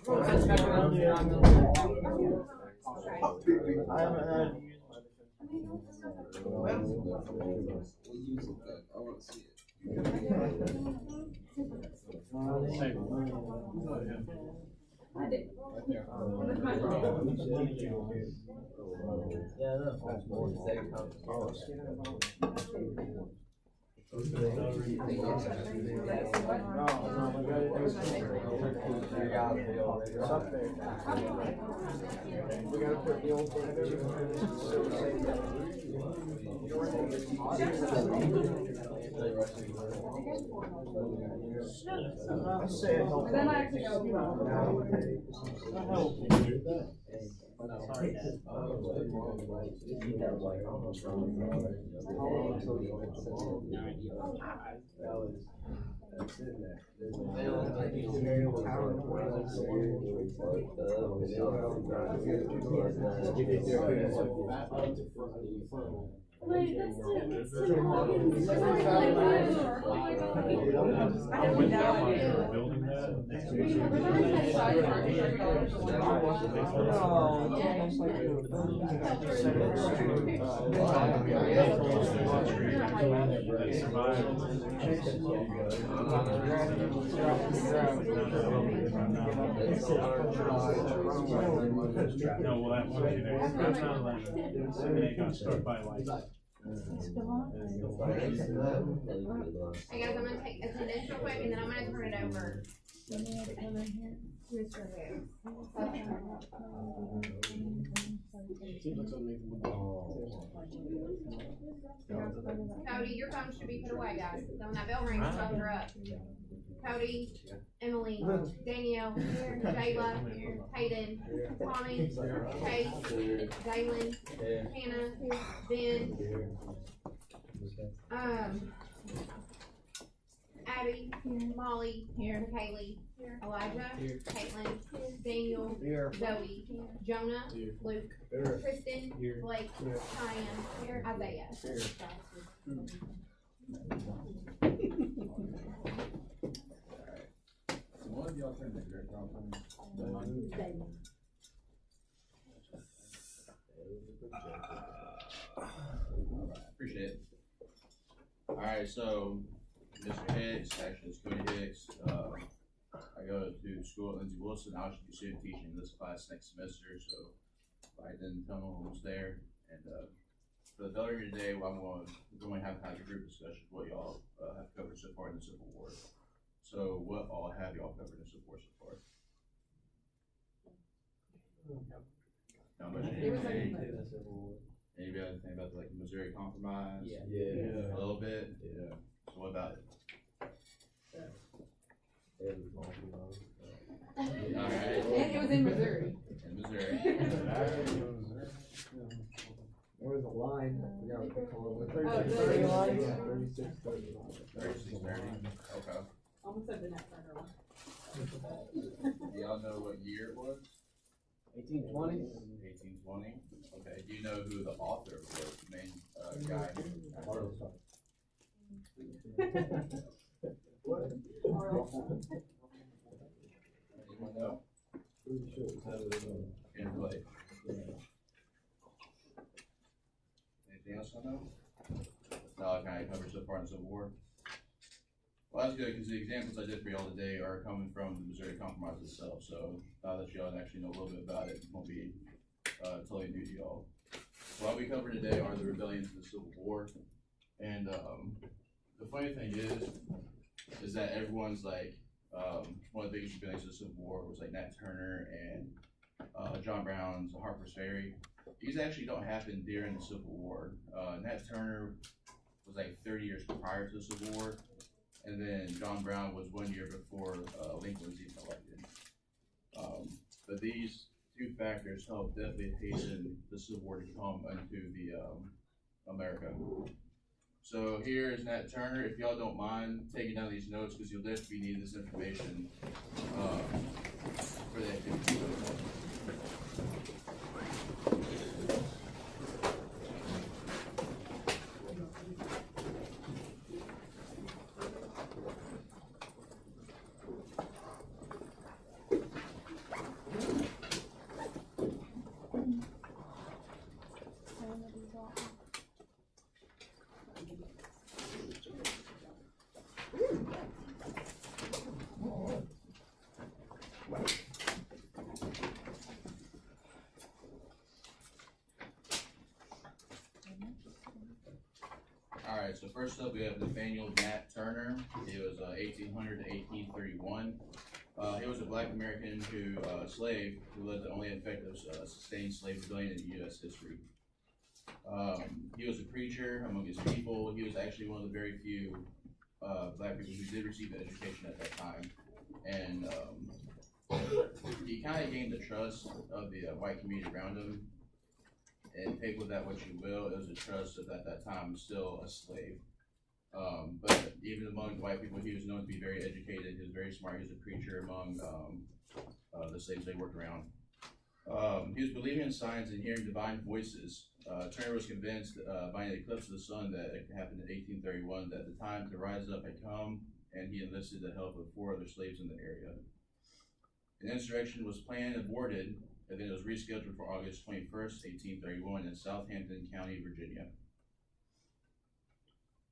I haven't had. I want to see it. I did. We gotta put the old thing I say it helps. Then I actually go. Wait, that's No, well, that was, you know, that's not like, they got struck by lightning. Hey guys, I'm gonna take attendance real quick and then I'm gonna turn it over. Cody, your phone should be put away, guys. So when that bell rings, phones are up. Cody, Emily, Danielle, Jayla, Hayden, Tommy, Kate, Jalen, Hannah, Ben, Abby, Molly, Kaylee, Elijah, Caitlin, Daniel, Zoe, Jonah, Luke, Kristen, Blake, Cheyenne, Isaiah. One of y'all turn the dirt off on Appreciate it. Alright, so Mr. Hicks, actually it's Cody Hicks. I go to school at Lindsey Wilson. I should be student teaching this class next semester, so I didn't come almost there. And for the failure today, we're going to have a group discussion of what y'all have covered so far in the Civil War. So what all have y'all covered in Civil War so far? Not much. Anybody think about like the Missouri Compromise? Yeah. A little bit? Yeah. So what about it? Alright. It was in Missouri. In Missouri. There was a line. We gotta pick on it. 30 lines? lines? 36, 30 lines. 36, 30. Okay. Almost said the next one. Do y'all know what year it was? 1820? 1820. Okay. Do you know who the author was? The main guy? Anyone know? Pretty sure it was In play. Anything else I know? That's all I kind of covered so far in the Civil War. Well, that's good because the examples I did for y'all today are coming from the Missouri Compromise itself. So now that y'all actually know a little bit about it, it won't be totally new to y'all. So what we covered today are the rebellions of the Civil War. And the funny thing is that everyone's like, one of the biggest rebellions of the Civil War was like Nat Turner and John Brown's Harper's Ferry. These actually don't happen during the Civil War. Nat Turner was like 30 years prior to the Civil War, and then John Brown was 1 year before Lincoln was even elected. But these two factors helped definitely hasten the Civil War to come into the America. So here is Nat Turner. If y'all don't mind taking down these notes, because you'll definitely need this information for the activity. Alright, so first up, we have Nathaniel Nat Turner. He was 1800 to 1831. He was a black American slave who led the only effective sustained slave rebellion in U.S. history. He was a preacher among his people. He was actually one of the very few black people who did receive an education at that time. And he kind of gained the trust of the white community around him. And take with that what you will, it was a trust of at that time still a slave. But even among the white people, he was known to be very educated. He was very smart. He was a preacher among the slaves they worked around. He was believing in signs and hearing divine voices. Turner was convinced by the eclipse of the sun that it happened in 1831 that the time to rise up had come, and he enlisted the help of 4 other slaves in the area. An insurrection was planned and aborted, and then it was rescheduled for August 21st, 1831 in Southampton County, Virginia.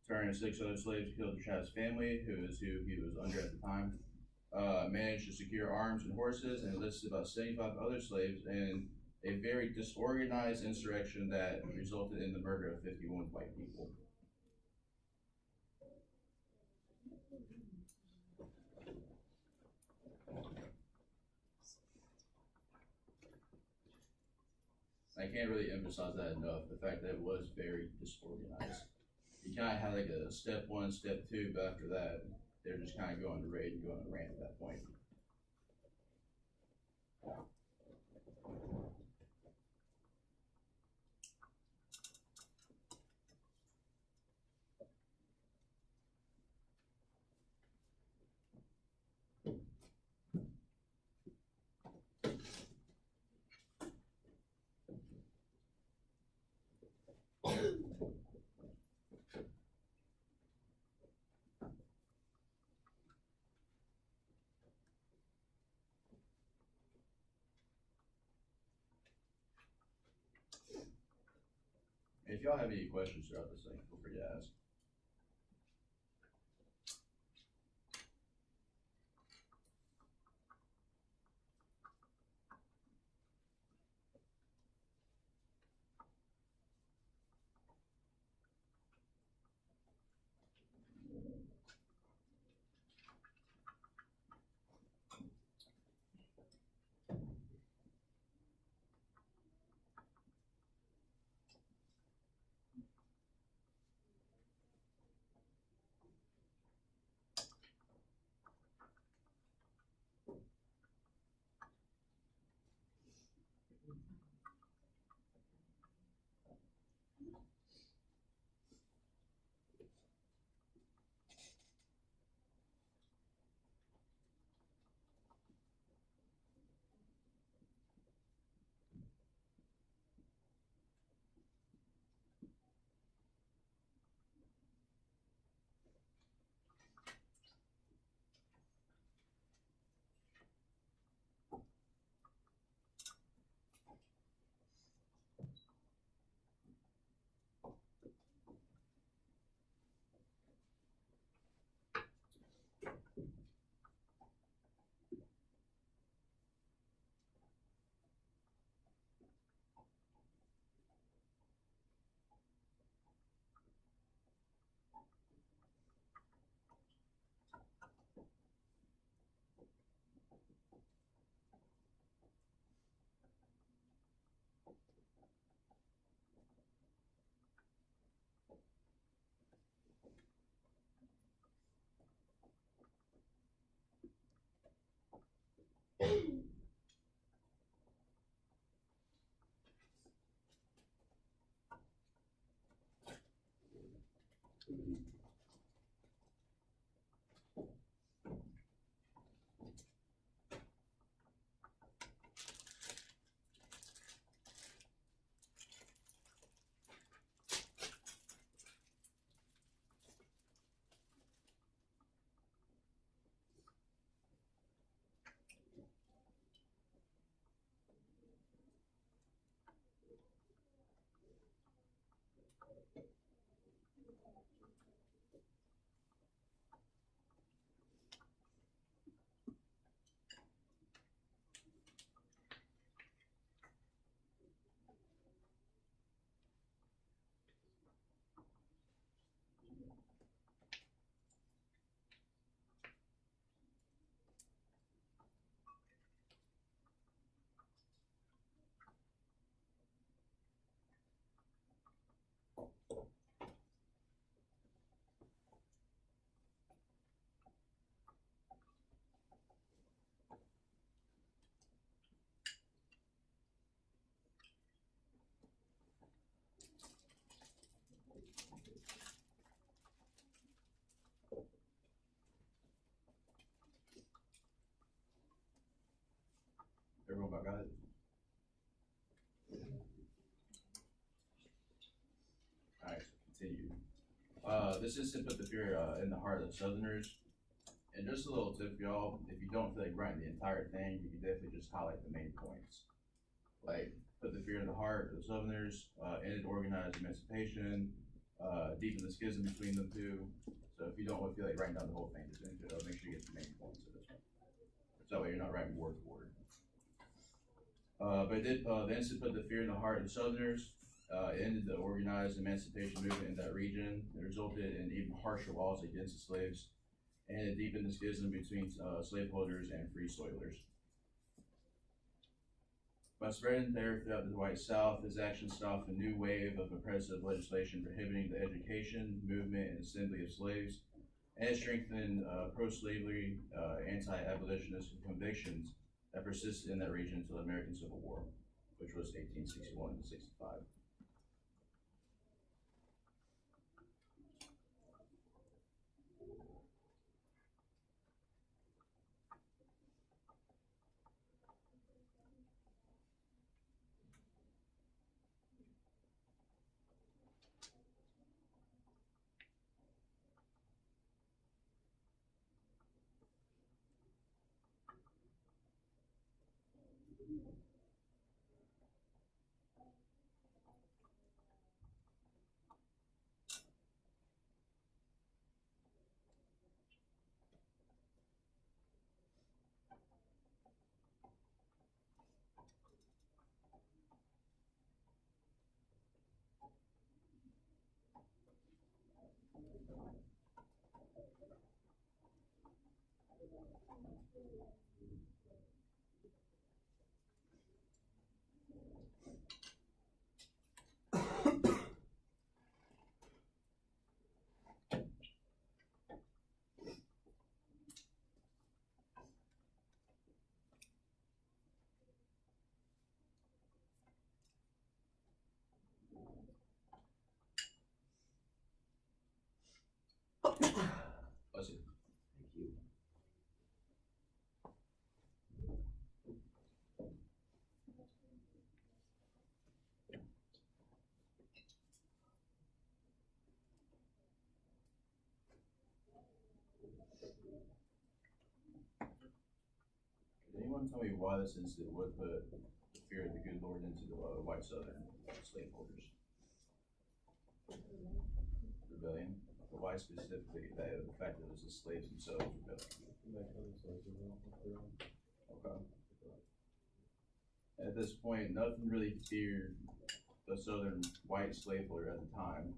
Turner and 6 other slaves killed the Travis family, who he was under at the time, managed to secure arms and horses, and enlisted about 75 other slaves in a very disorganized insurrection that resulted in the murder of 51 white people. I can't really emphasize that enough, the fact that it was very disorganized. You kind of had like a step 1, step 2, but after that, they're just kind of going to raid and going to rant at that point. If y'all have any questions throughout this thing, feel free to ask. Everyone about got it? Alright, so continue. This instant put the fear in the heart of the Southerners. And just a little tip, y'all, if you don't feel like writing the entire thing, you can definitely just highlight the main points. Like, put the fear in the heart of the Southerners, ended organized emancipation, deepen the schism between them two. So if you don't feel like writing down the whole thing, just make sure you get the main points of this one. So that way you're not writing word for word. But it did, the instant put the fear in the heart of the Southerners. It ended the organized emancipation movement in that region. It resulted in even harsher laws against the slaves, and it deepened the schism between slaveholders and free soilers. By spreading terror throughout the white South, his actions stopped a new wave of oppressive legislation prohibiting the education, movement, and assembly of slaves, and it strengthened pro-slavery, anti-abolitionist convictions that persisted in that region until the American Civil War, which was 1861 to 65. Bless you. Thank you. Can anyone tell me why this incident would put the fear of the good Lord into the white Southern slaveholders? Rebellion. But why specifically that the fact that it was the slaves themselves rebelling? Okay. At this point, nothing really feared the Southern white slaveholder at the time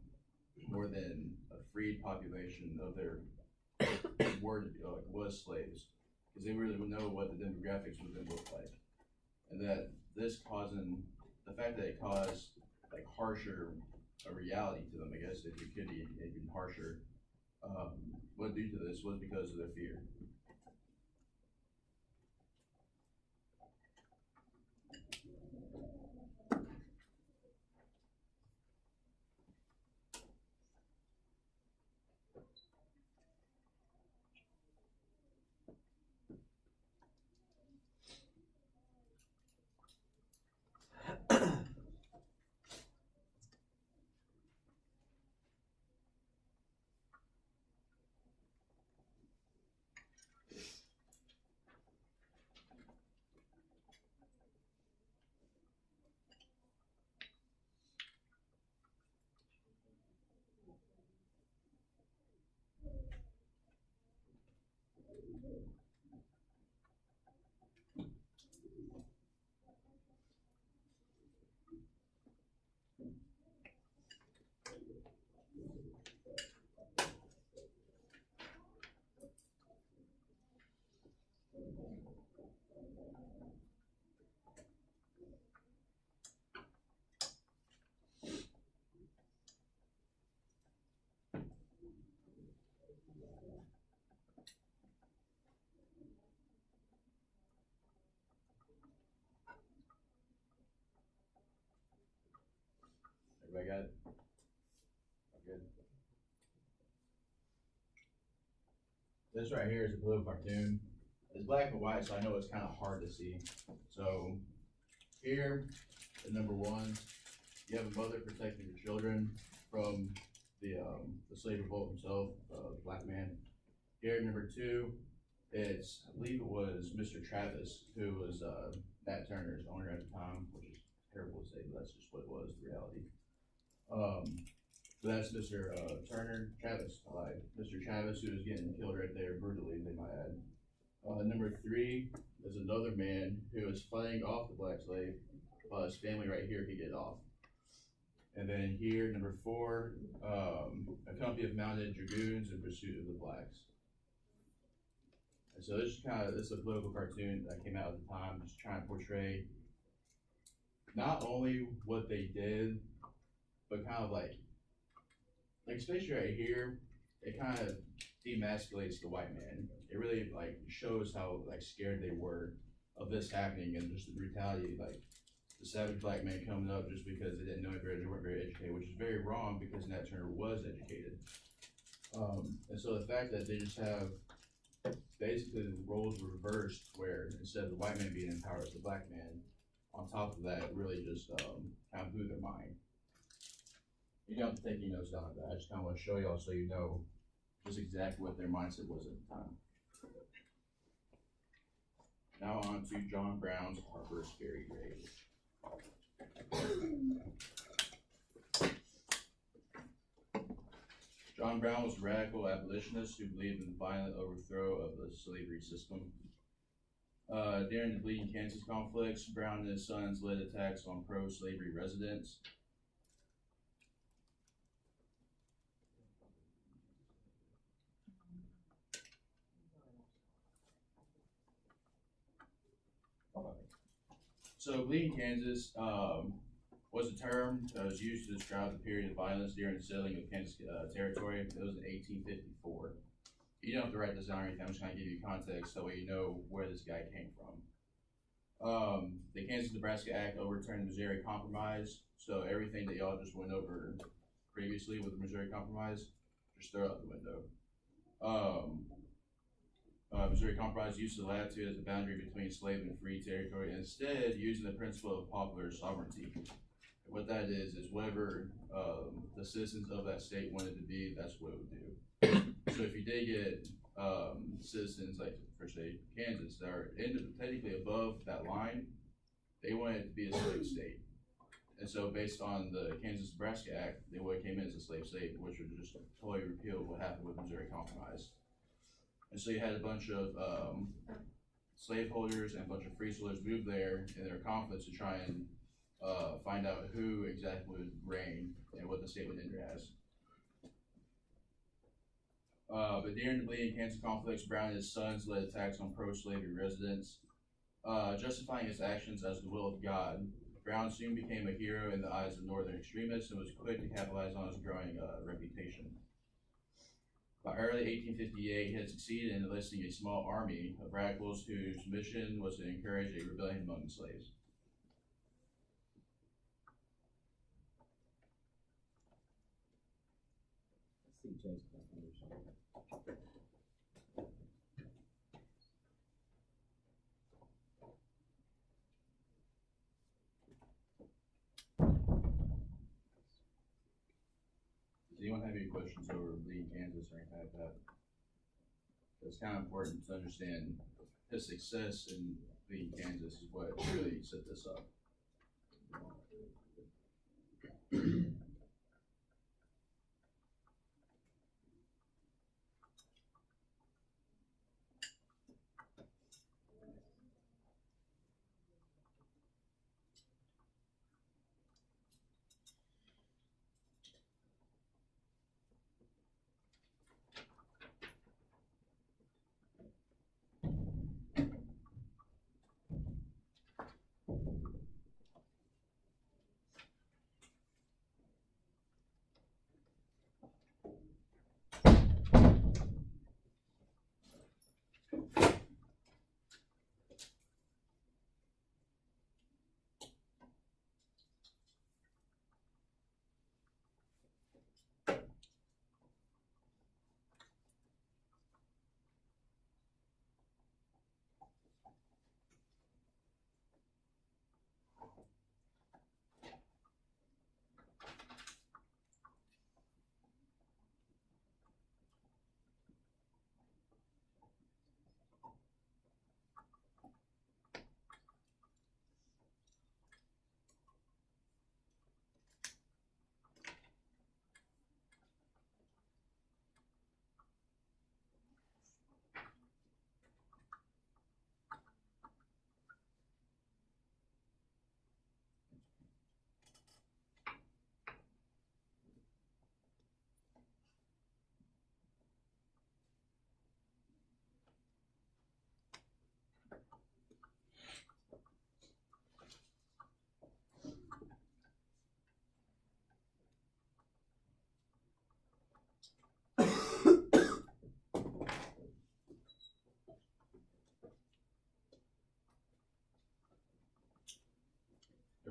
more than a freed population of their was slaves, because they really would know what the demographics would then look like, and that this causing the fact that it caused like harsher a reality to them, I guess if it could be even harsher, what due to this was because of their fear. Everybody got it? Good. This right here is a blue cartoon. It's black and white, so I know it's kind of hard to see. So here, at number 1, you have a mother protecting her children from the slave revolt himself, the black man. Here at number 2, it's, I believe it was Mr. Travis, who was Nat Turner's owner at the time, which is terrible to say, but that's just what it was, the reality. So that's Mr. Travis, Mr. Travis, who was getting killed right there brutally, they might add. Number 3 is another man who was fighting off the black slave, while his family right here could get off. And then here, number 4, a company of mounted dragoons in pursuit of the blacks. And so this is a political cartoon that came out at the time, just trying to portray not only what they did, but kind of like especially right here, it kind of demasculates the white man. It really like shows how like scared they were of this happening and just the brutality, like the savage black man coming up just because they didn't know any better, they weren't very educated, which is very wrong because Nat Turner was educated. And so the fact that they just have basically the roles reversed, where instead of the white man being empowered, it's the black man. On top of that, really just kind of blew their mind. You don't have to take any notes down like that. I just kind of want to show y'all so you know just exactly what their mindset was at the time. Now on to John Brown's Harper Scary Grave. John Brown was a radical abolitionist who believed in the violent overthrow of the slavery system. During the Bleeding Kansas conflicts, Brown and his sons led attacks on pro-slavery residents. So Bleeding Kansas was a term that was used to describe the period of violence during the settling of Kansas territory. It was in 1854. You don't have to write this down or anything, I'm just going to give you context so you know where this guy came from. The Kansas-Nebraska Act overturned the Missouri Compromise, so everything that y'all just went over previously with the Missouri Compromise, just throw it out the window. Missouri Compromise used the latitude as a boundary between slave and free territory, instead using the principle of popular sovereignty. What that is whatever the citizens of that state wanted to be, that's what it would do. So if you did get citizens like, for say, Kansas, that are technically above that line, they wanted it to be a slave state. And so based on the Kansas-Nebraska Act, they would have came in as a slave state, which would just totally repeal what happened with Missouri Compromise. And so you had a bunch of slaveholders and a bunch of free soilers move there in their conflicts to try and find out who exactly would reign and what the state would enter as. But during the Bleeding Kansas conflicts, Brown and his sons led attacks on pro-slavery residents, justifying his actions as the will of God. Brown soon became a hero in the eyes of northern extremists and was quick to capitalize on his growing reputation. By early 1858, he had succeeded in enlisting a small army of radicals whose mission was to encourage a rebellion among the slaves. Does anyone have any questions over Bleeding Kansas or anything like that? It's kind of important to understand his success in Bleeding Kansas is what really set this up.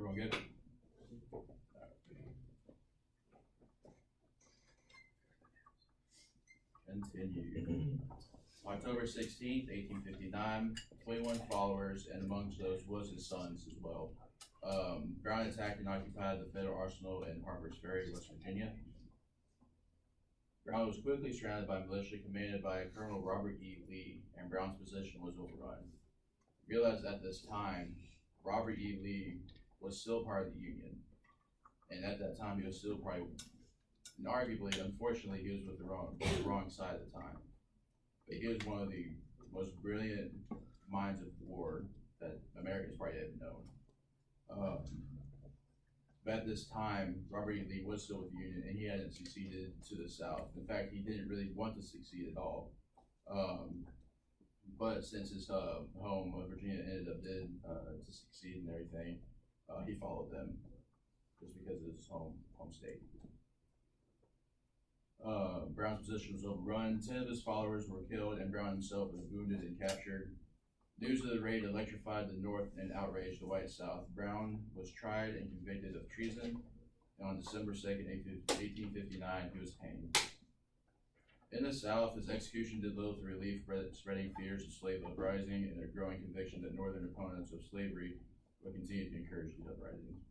Everyone good? Continue. October 16th, 1859, 21 followers, and amongst those was his sons as well. Brown attacked and occupied the federal arsenal in Harper's Ferry, West Virginia. Brown was quickly surrounded by militia commanded by Colonel Robert E. Lee, and Brown's position was overrun. Realized at this time, Robert E. Lee was still part of the Union, and at that time he was still probably, and arguably, unfortunately, he was with the wrong side at the time. But he was one of the most brilliant minds of war that America's probably ever known. But at this time, Robert E. Lee was still with the Union, and he hadn't succeeded to the South. In fact, he didn't really want to succeed at all. But since his home of Virginia ended up to succeed and everything, he followed them just because of his home state. Brown's position was overrun. 10 of his followers were killed, and Brown himself was wounded and captured. News of the raid electrified the North and outraged the white South. Brown was tried and convicted of treason, and on December 2nd, 1859, he was hanged. In the South, his execution did little to relieve spreading fears of slave uprising and a growing conviction that Northern opponents of slavery would continue to encourage these uprisings.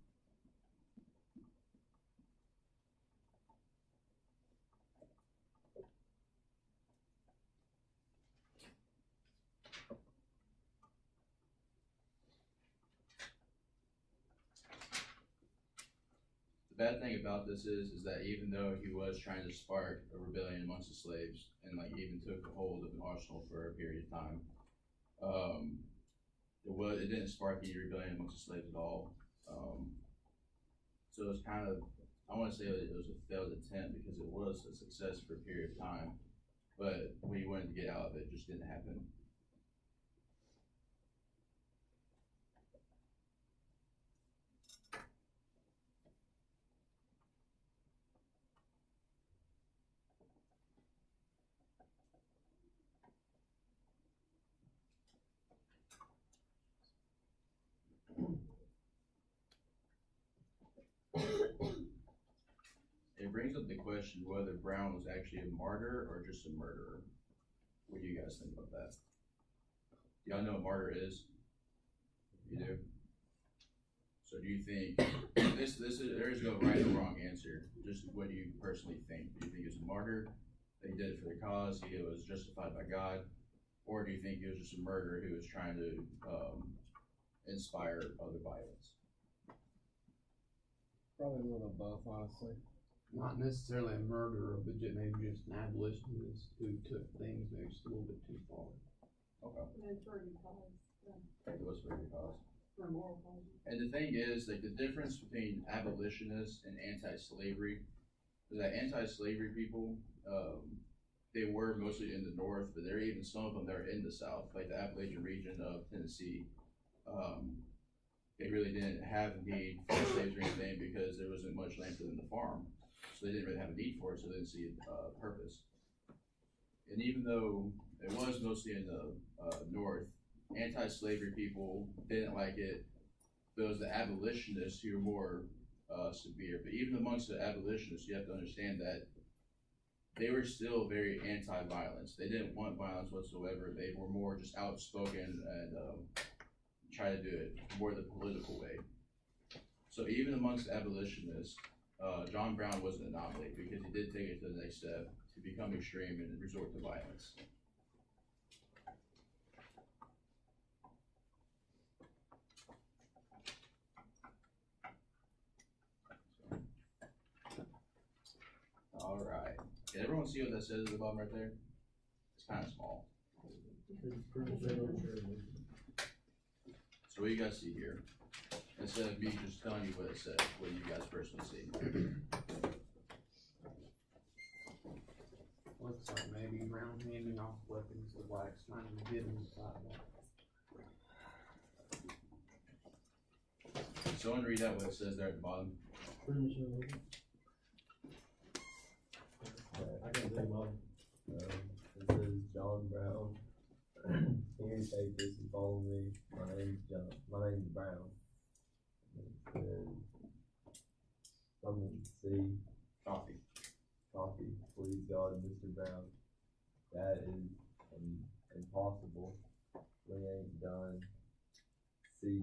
The bad thing about this is that even though he was trying to spark a rebellion amongst the slaves and like even took a hold of an arsenal for a period of time, it didn't spark any rebellion amongst the slaves at all. So it's kind of, I want to say it was a failed attempt because it was a success for a period of time, but when he wanted to get out of it, it just didn't happen. It brings up the question whether Brown was actually a martyr or just a murderer. What do you guys think about that? Y'all know what martyr is? You do? So do you think, there is no right or wrong answer. Just what do you personally think? Do you think he's a martyr, that he did it for the cause, he was justified by God? Or do you think he was just a murderer who was trying to inspire other violence? Probably a little of both, honestly. Not necessarily a murderer, but maybe just an abolitionist who took things maybe just a little bit too far. Okay. And for your cause, It was for the cause. for moral cause. And the thing is, like, the difference between abolitionists and anti-slavery is that anti-slavery people, they were mostly in the North, but there are even some of them that are in the South, like the Appalachian region of Tennessee. They really didn't have a need for slaves or anything because there wasn't much land for them to farm. So they didn't really have a need for it, so they didn't see a purpose. And even though it was mostly in the North, anti-slavery people didn't like it. There was the abolitionists who were more severe. But even amongst the abolitionists, you have to understand that they were still very anti-violence. They didn't want violence whatsoever. They were more just outspoken and try to do it more the political way. So even amongst abolitionists, John Brown was an anomaly because he did take it to the next step to become extreme and resort to violence. All right. Can everyone see what that says at the bottom right there? It's kind of small. So what do you guys see here? Instead of me just telling you what it says, what do you guys personally see? Looks like maybe Brown handing off weapons to blacks, trying to get them to fight back. Someone read out what it says there at the bottom. I can say mine. It says John Brown. Here, take this and follow me. My name's Brown. And something C, Coffee. coffee, please God, Mr. Brown. That is impossible. We ain't done C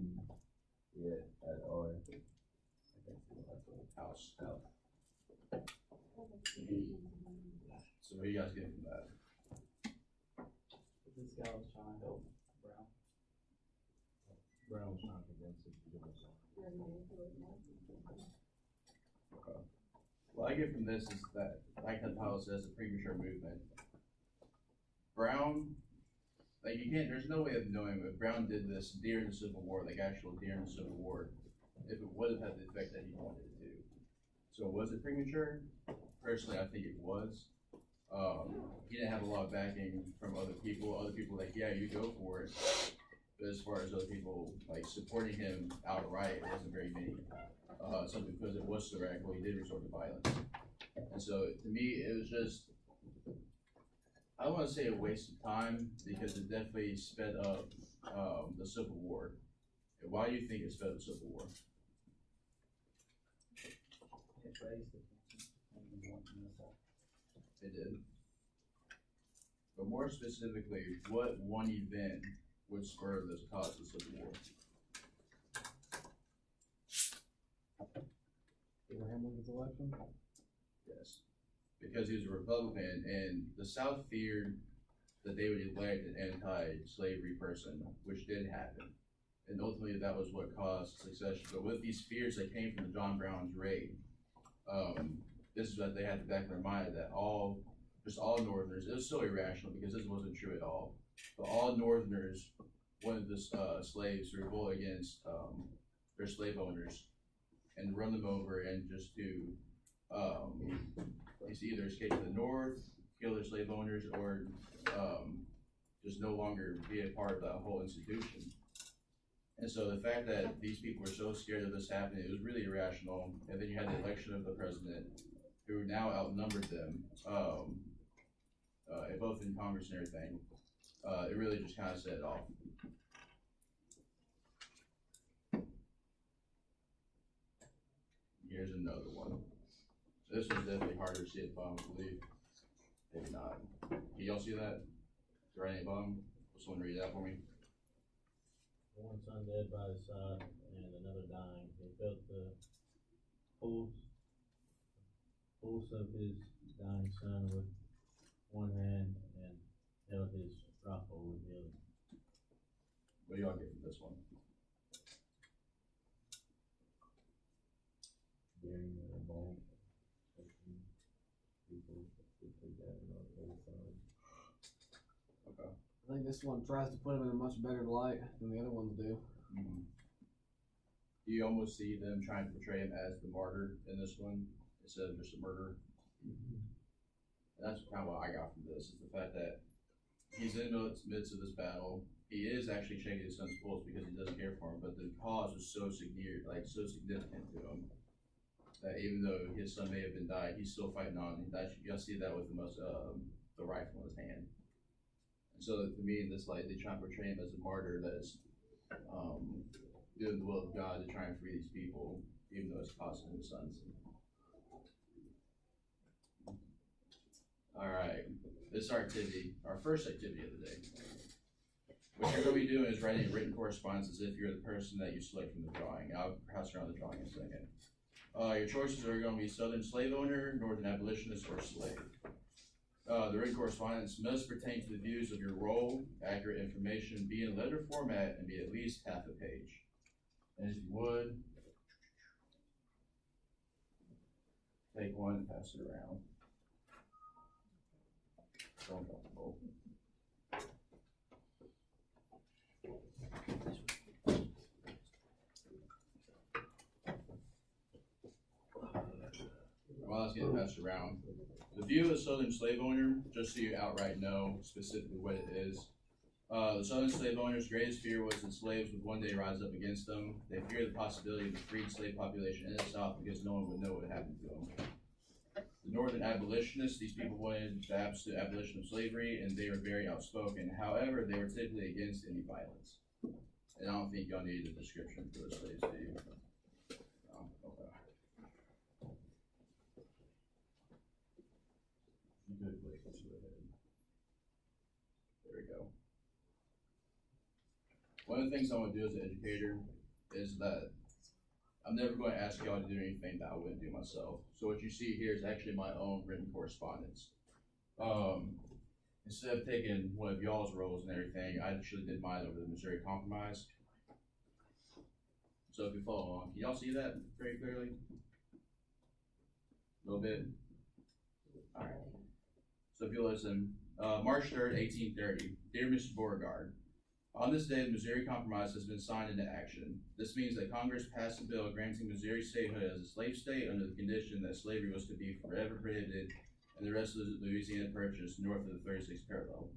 yet at our, I can't see what that's called. House. House. So what do you guys get from that? This guy was trying to help Brown. Brown was trying to convince him to do it. Okay. What I get from this is that, like the title says, a premature movement. Brown, like you can't, there's no way of knowing if Brown did this during the Civil War, like actual during the Civil War, if it would have had the effect that he wanted it to. So was it premature? Personally, I think it was. He didn't have a lot of backing from other people. Other people like, yeah, you go for it. But as far as other people like supporting him outright, it wasn't very many. Simply because it was so radical, he did resort to violence. And so to me, it was just, I don't want to say a waste of time because it definitely sped up the Civil War. And why do you think it sped up the Civil War? It raised the tension and he wanted to know. It did. But more specifically, what one event would spur this cause of Civil War? Abraham Lincoln's election? Yes. Because he was a Republican and the South feared that they would elect an anti-slavery person, which did happen. And ultimately that was what caused secession. But with these fears that came from the John Brown's raid, this is what they had to back in their mind that all Northerners, it was so irrational because this wasn't true at all, but all Northerners wanted the slaves to revolt against their slave owners and run them over and just to either escape to the North, kill their slave owners, or just no longer be a part of that whole institution. And so the fact that these people were so scared of this happening, it was really irrational. And then you had the election of the president, who now outnumbered them, both in Congress and everything. It really just kind of set it off. Here's another one. So this one's definitely harder to see at bottom, I believe. Maybe not. Can y'all see that? Is there any bottom? Someone read that for me? One son dead by his side and another dying. He felt the pulse of his dying son with one hand and held his rifle with the other. What do y'all get from this one? Burying the bone. People take that on the other side. Okay. I think this one tries to put him in a much better light than the other ones do. Mm-hmm. You almost see them trying to portray him as the martyr in this one instead of just a murderer. And that's kind of what I got from this, is the fact that he's in the midst of this battle. He is actually checking his son's pulse because he does care for him, but the cause was so significant to him that even though his son may have been died, he's still fighting on. You'll see that with the rifle in his hand. And so to me, in this light, they try to portray him as a martyr that is doing the will of God to try and free these people, even though it's costing his sons. All right, this is our activity, our first activity of the day. What you're going to be doing is writing a written correspondence as if you're the person that you select from the drawing. I'll pass around the drawing in a second. Your choices are going to be Southern slave owner, Northern abolitionist, or slave. The written correspondence must pertain to the views of your role, accurate information, be in letter format, and be at least half a page. And if you would, take one and pass it around. So uncomfortable. While it's getting passed around, the view of the Southern slave owner, just so you outright know specifically what it is. The Southern slave owner's greatest fear was that slaves would one day rise up against them. They feared the possibility of a freed slave population in the South because no one would know what happened to them. The Northern abolitionists, these people wanted the absolute abolition of slavery, and they were very outspoken. However, they were typically against any violence. And I don't think y'all need a description for the slaves, do you? Let's go ahead. There we go. One of the things I want to do as an educator is that I'm never going to ask y'all to do anything that I wouldn't do myself. So what you see here is actually my own written correspondence. Instead of taking one of y'all's roles and everything, I actually did mine over the Missouri Compromise. So if you follow along, can y'all see that very clearly? A little bit? Alright. So if you listen, March 3rd, 1830, Dear Mr. Beauregard, on this day, the Missouri Compromise has been signed into action. This means that Congress passed a bill granting Missouri statehood as a slave state under the condition that slavery was to be forever prohibited and the rest of Louisiana Purchase north of the 36th parallel,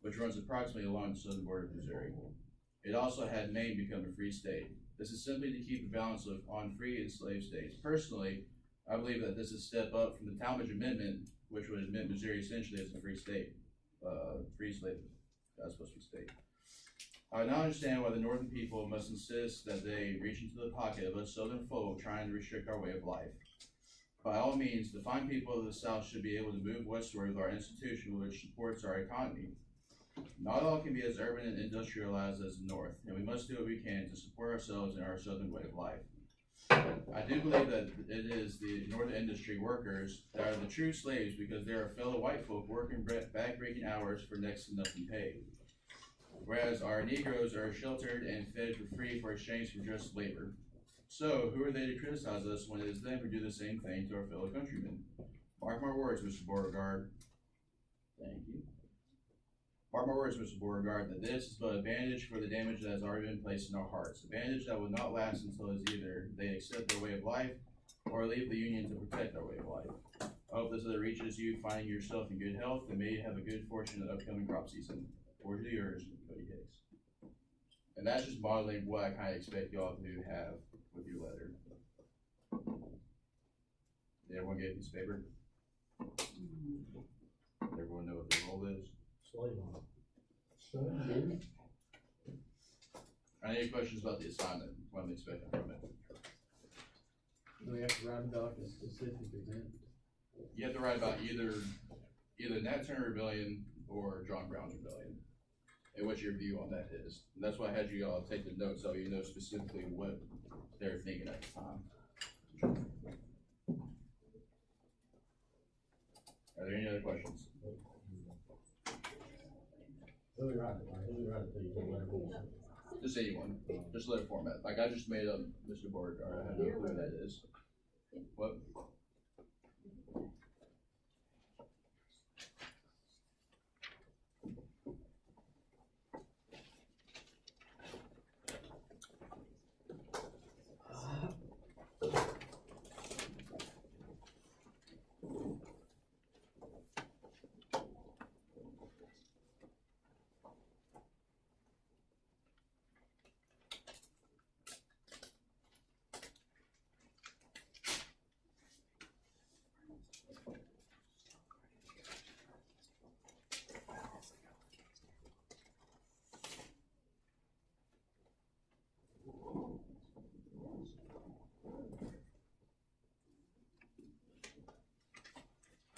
which runs approximately along the southern border of Missouri. It also had Maine become a free state. This is simply to keep a balance on free and slave states. Personally, I believe that this is a step up from the Talmadge Amendment, which would admit Missouri essentially as a free state, free slave, that's supposed to be state. I now understand why the northern people must insist that they reach into the pocket of us southern folk trying to restrict our way of life. By all means, the fine people of the South should be able to move westward with our institution which supports our economy. Not all can be as urban and industrialized as the North, and we must do what we can to support ourselves and our southern way of life. I do believe that it is the northern industry workers that are the true slaves because they are fellow white folk working back-breaking hours for next to nothing pay. Whereas our Negroes are sheltered and fed for free for exchange for just labor. So, who are they to criticize us when it is them who do the same thing to our fellow countrymen? Mark my words, Mr. Beauregard. Thank you. Mark my words, Mr. Beauregard, that this is but a bandage for the damage that has already been placed in our hearts. A bandage that will not last until either they accept their way of life or leave the Union to protect our way of life. I hope this letter reaches you, finding yourself in good health, and may you have a good fortune in the upcoming crop season. Cordially yours, Cody Hicks. And that's just modeling what I kind of expect y'all to have with your letter. Did everyone get this paper? Everyone know what their role is? Slave on Any questions about the assignment? What I'm expecting from it? We have to write about a specific event. You have to write about either Nat Turner Rebellion or John Brown's Rebellion, and what your view on that is. And that's why I had you all take the notes so you know specifically what they're thinking at the time. Are there any other questions? Who we write it to, you letter form? Just anyone, just letter format. Like I just made up Mr. Beauregard, I have no clue who that is. What?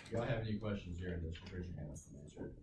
If y'all have any questions during this, raise your hand, I can answer it.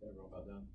Everyone about done?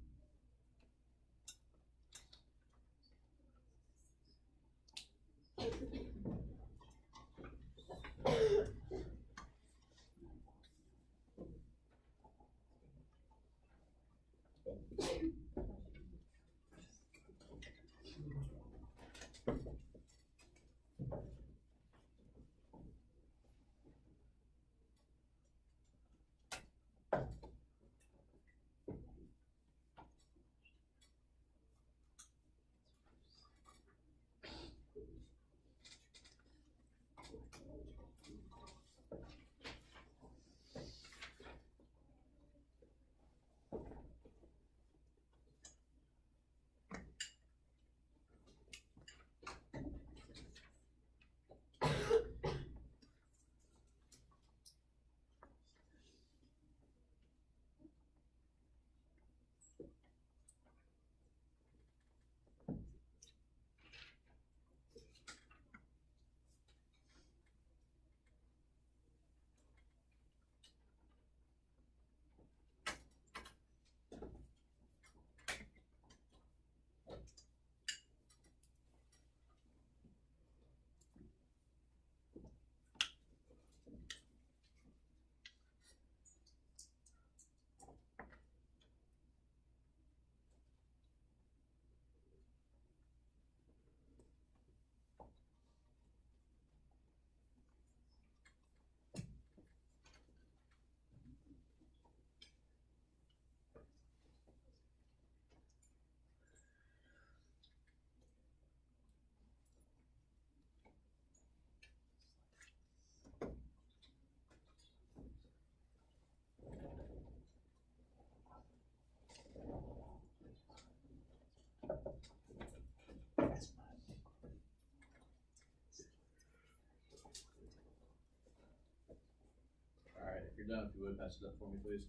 Alright, if you're done, if you would, pass it up for me, please.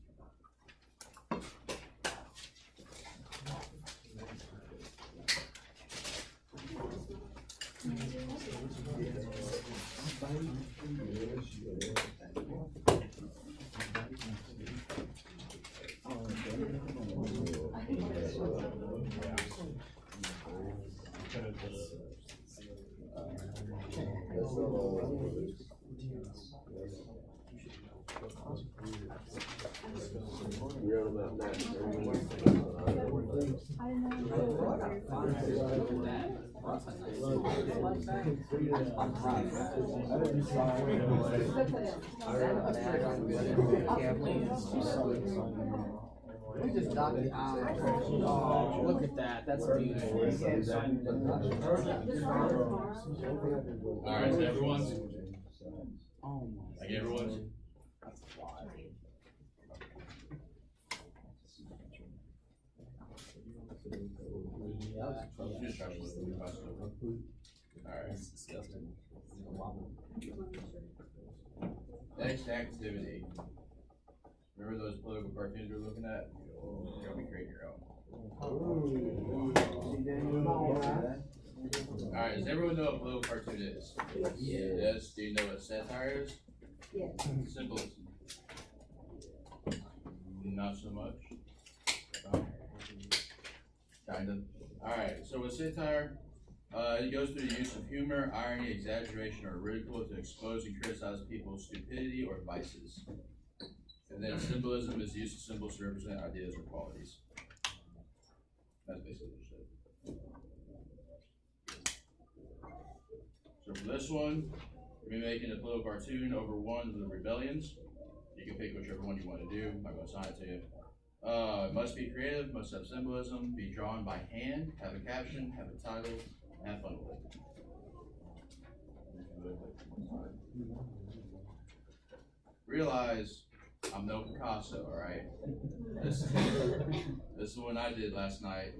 We just dotted the i's. Oh, look at that, that's beautiful. Alright, so everyone, Oh my. Like everyone's. That's a fly. Just try to look through the rest of it. Alright. That's disgusting. Next activity. Remember those political cartoons we're looking at? You're gonna be creating your own. Alright, does everyone know what a political cartoon is? Yes. Do you know what satire is? Yes. Symbolism. Not so much. Kind of. Alright, so with satire, it goes through the use of humor, irony, exaggeration, or ridicule to expose and criticize people's stupidity or vices. And then symbolism is the use of symbols to represent ideas or qualities. That's basically what it said. So for this one, we're making a political cartoon over one of the rebellions. You can pick whichever one you want to do. I'm not going to assign it to you. It must be creative, must have symbolism, be drawn by hand, have a caption, have a title, and have fun with it. Realize I'm no Picasso, alright? This is one I did last night.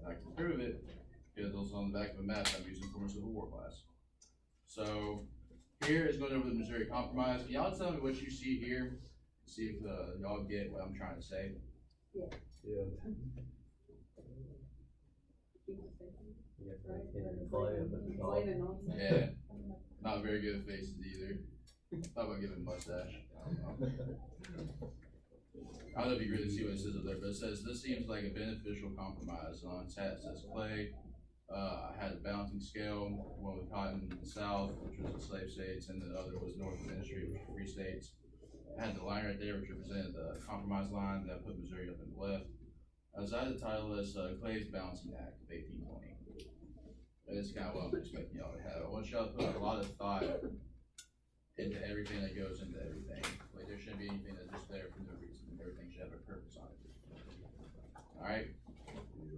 I can prove it because it was on the back of a map I'm using for my Civil War class. So here is going over the Missouri Compromise. Can y'all tell me what you see here? See if y'all get what I'm trying to say. Yeah. Yeah, not very good at faces either. Thought about giving a mustache. I don't know if you really see what it says up there, but it says, this seems like a beneficial compromise. On its hat it says clay. I had a balancing scale, one with cotton in the south, which was the slave states, and the other was north of Ministry, which were free states. I had the line right there, which represented the compromise line that put Missouri up in the left. Outside the title is Clay's Balancing Act of 1820. That's kind of what I'm expecting y'all to have. I want y'all to put a lot of thought into everything that goes into everything. Like there shouldn't be anything that's just there for no reason. Everything should have a purpose on it. Alright?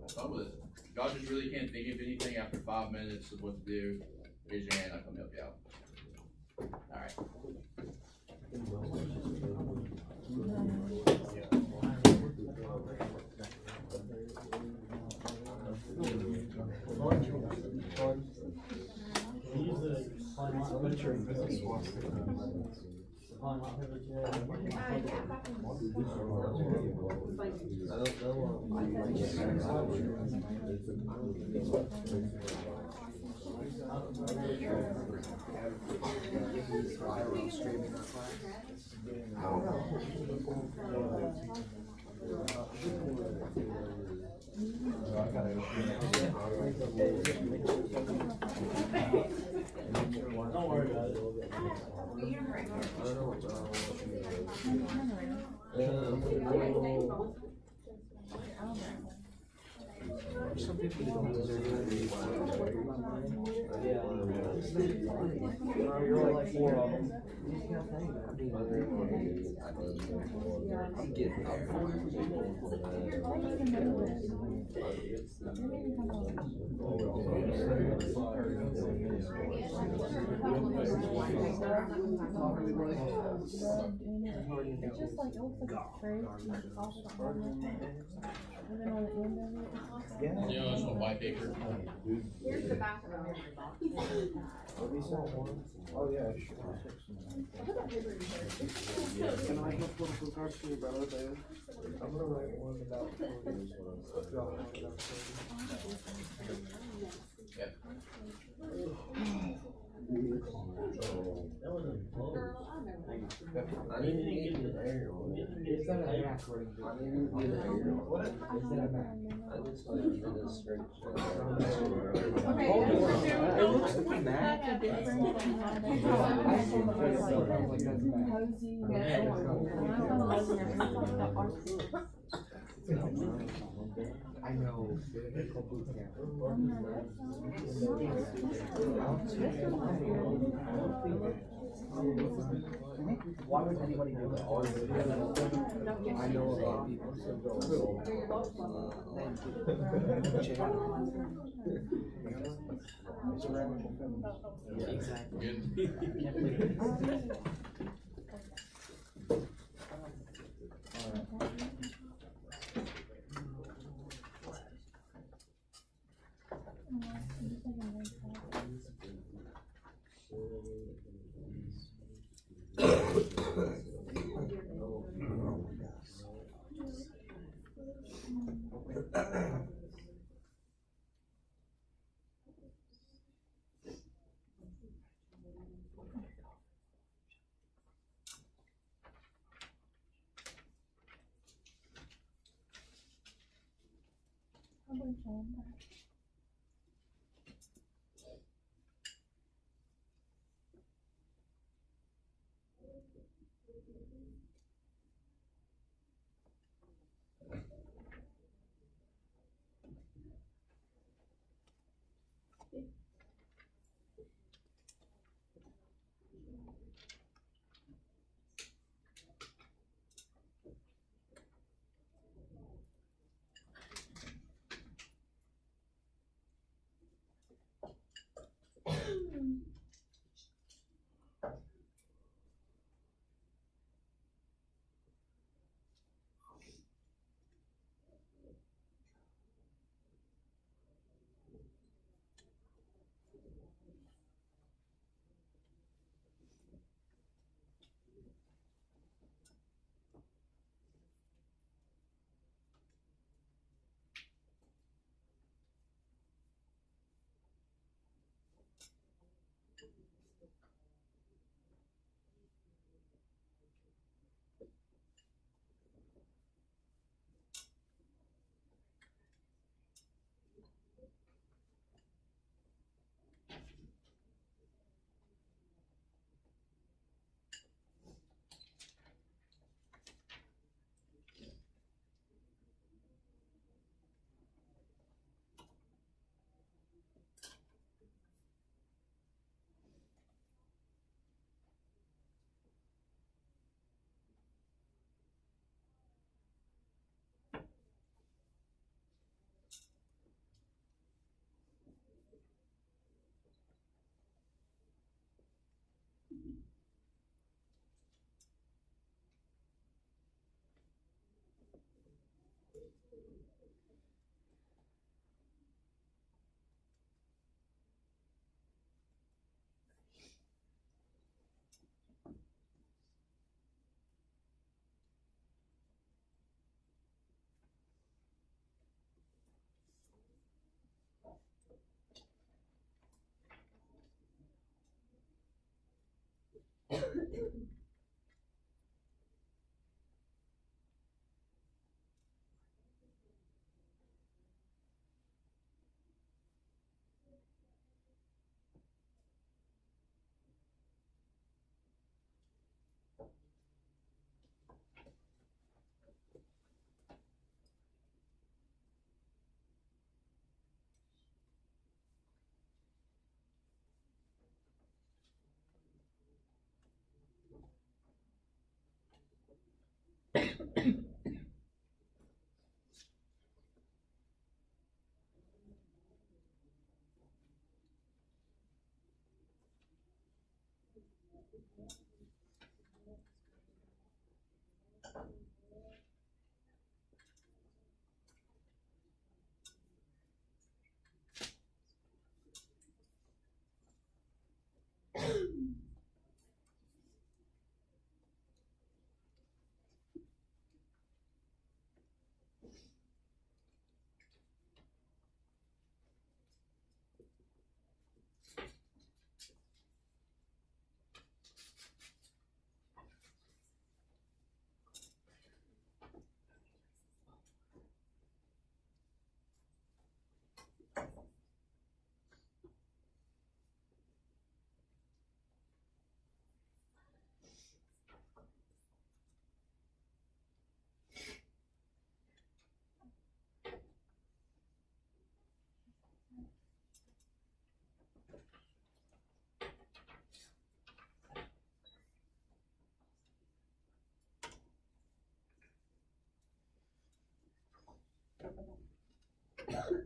Have fun with it. If y'all just really can't think of anything after 5 minutes of what to do, raise your hand, I'll come help you out. Alright. Don't worry about it. Some people don't deserve it. You're like 4 of them. I'm getting there. It's just like, it looks like it's straight, and it's off the bottom. And then on the end of it, You know, it's a white paper. Here's the bathroom. Oh, yeah, sure. Can I help political cards for your brother, David? I'm gonna write one about That wasn't close. I didn't even get the air on it. Is that a hack? I didn't even get the air on it. I have a I just like did a straight shot. It looks like a Mac. That's a different than how they cozy and I know. Why would anybody do that? I know a lot of people. Exactly. Good.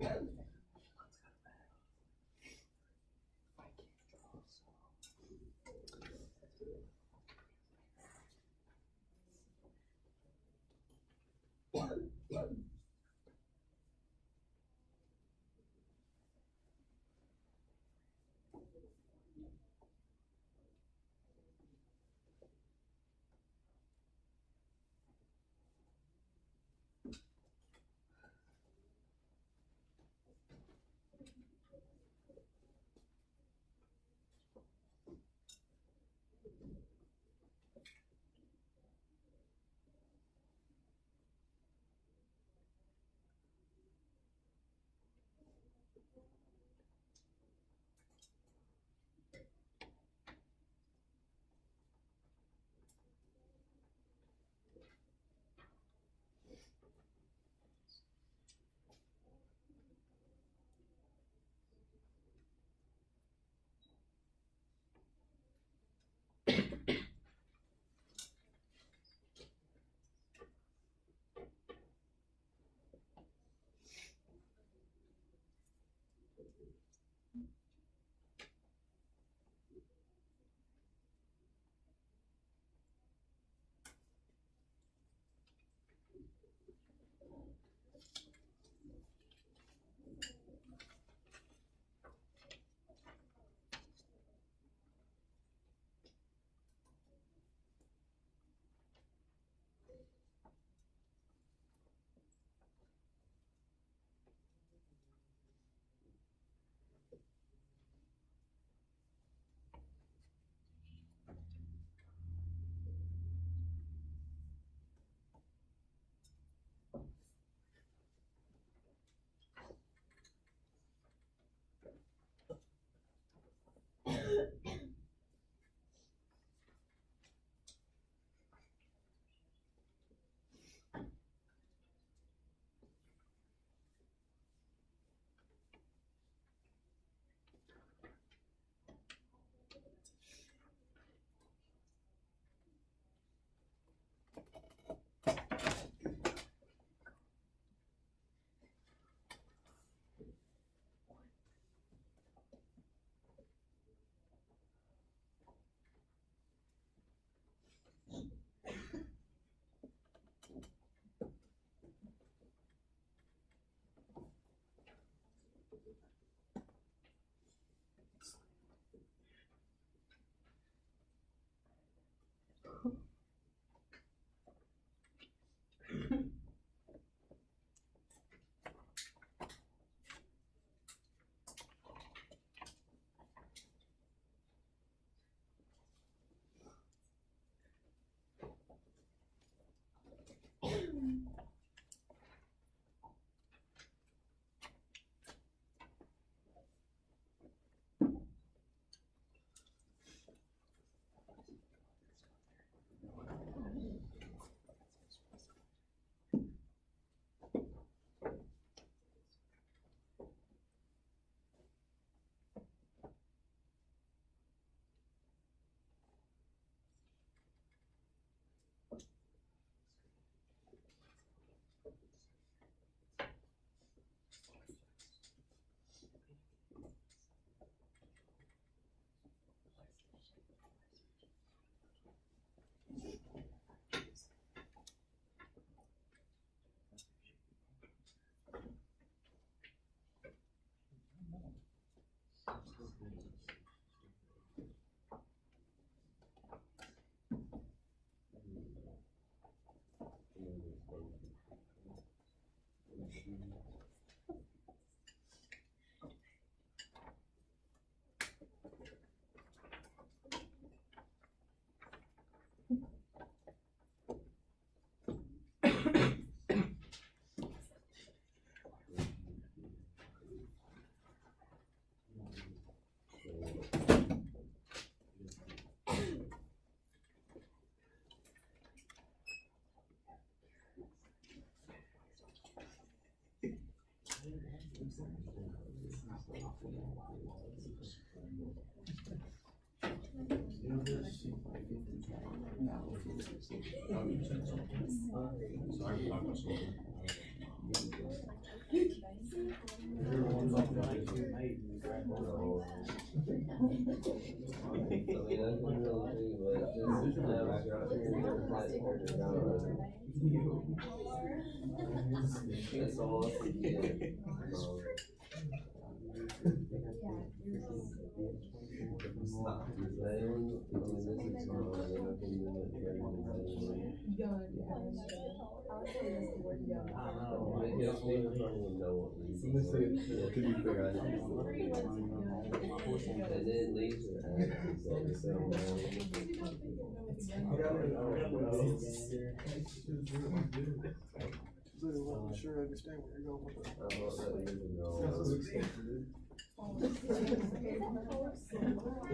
Sorry, we're talking about something. mean, I can really think, but just have a that's all I can get. Stop. To be fair, I didn't. And then these are actions at the same I'm sure I understand where you're going with that.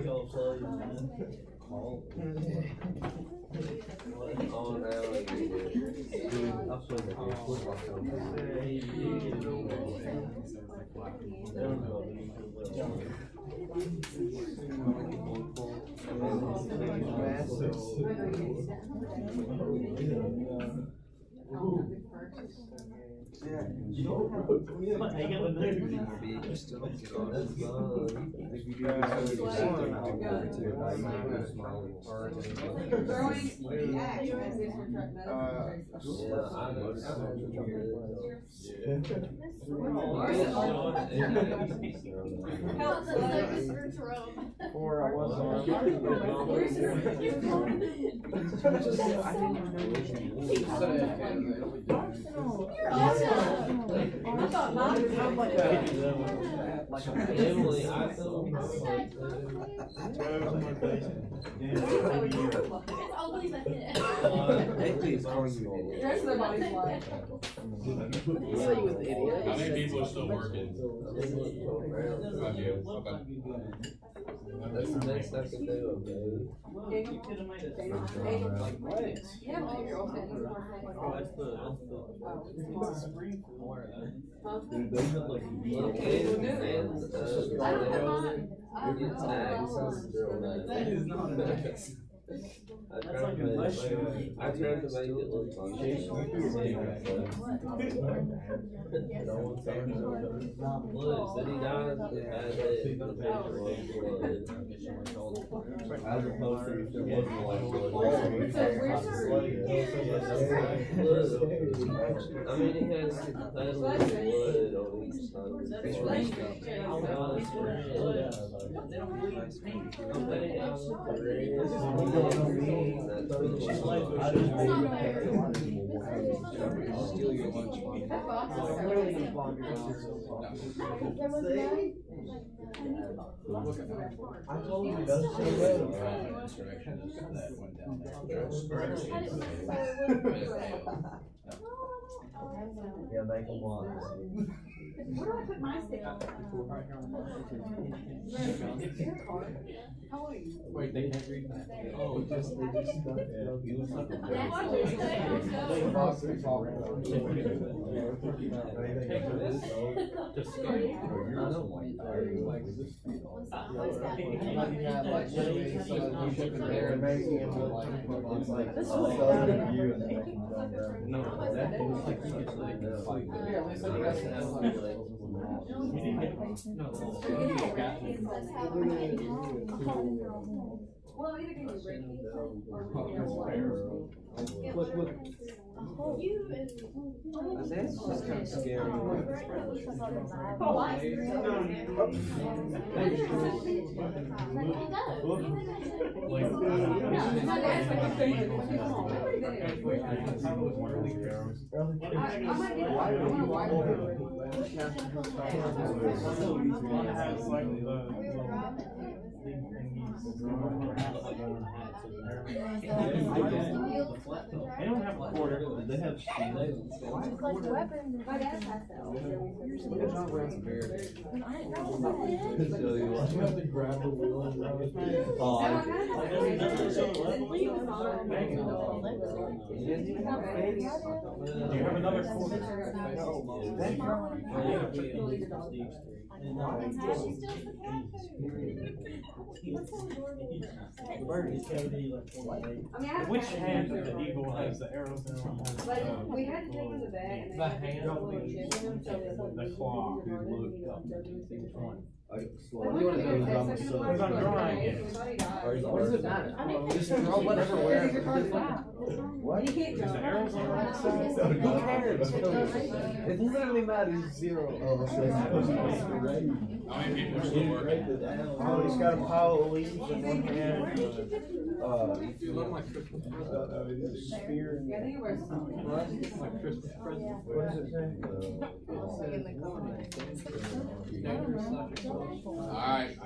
Y'all saw you, man. Oh, now I get it. I'll show Yeah. You don't have a, I got a new. Or I was on. I thought mine was like Emily, I feel. It's always a hit. Rest of their body's like. How many people are still working? That's the next I can do, okay? I tried to make it look fun. Look, said he died, had it, the picture was blood. As opposed to if there wasn't like blood. I mean, he has petals of blood on each side of his Steal your lunch money. I told you, don't say that. Yeah, make them want. Where do I put my stick? How old are you? Wait, they can't read that. Oh, they just stuck it. Well, either can you break me or That's just kind of scary. They don't have a quarter. They have steel. it's like a weapon. My dad has that. You have to grab the wheel and Do you have another quarter? Which hand of the eagle has the arrows in it? But we had to take him in the bag and they had to The claw. What do you want to do? Because I'm drawing it. What does it matter? Just draw whatever wherever. What? Is the arrows on the right side? Who cares? It literally matters zero. How many people are still working? He's got a pile of leaves in one hand. You look like Christmas. Spear. Yeah, I think it was something. Like Christmas present. What does it say? Alright.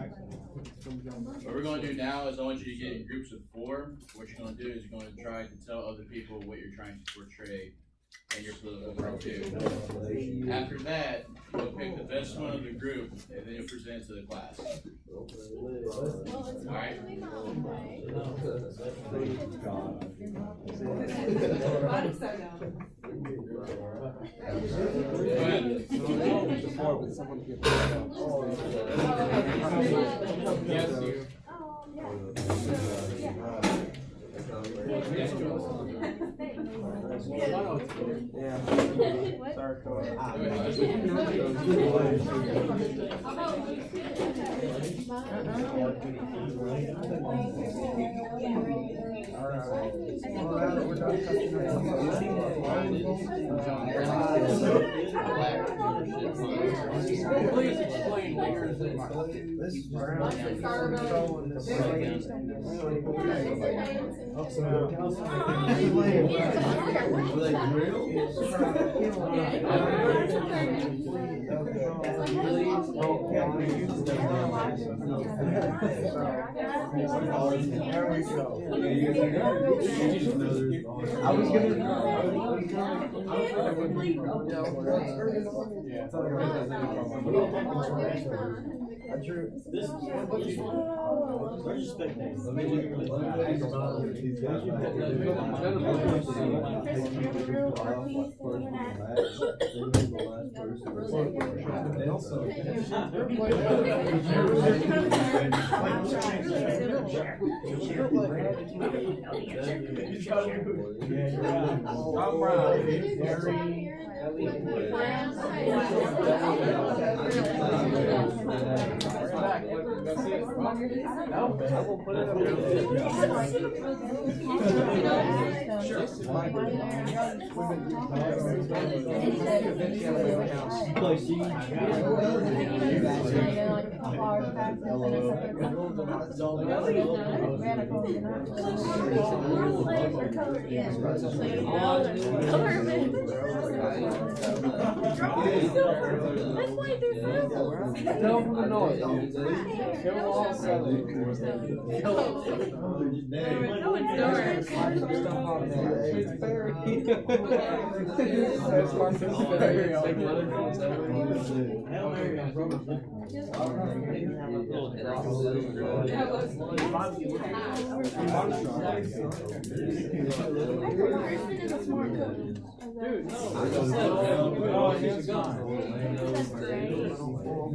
What we're gonna do now is I want you to get in groups of 4. What you're gonna do is you're gonna try to tell other people what you're trying to portray in your political worldview. After that, you'll pick the best one of the group and then you'll present it to the class. Alright? Yes, you. Please explain layers in my. This is brown. Controlling this lane. There we go. I was gonna. I drew. This is where's your spectators? Let me look at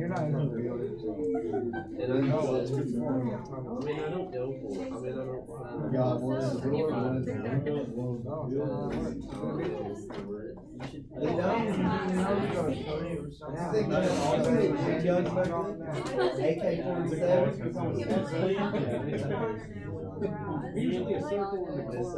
You're not in the And I know it's good for me. I mean, I don't go for it. I mean, I don't. God, one is the door, one is the Usually a circle and a quarter.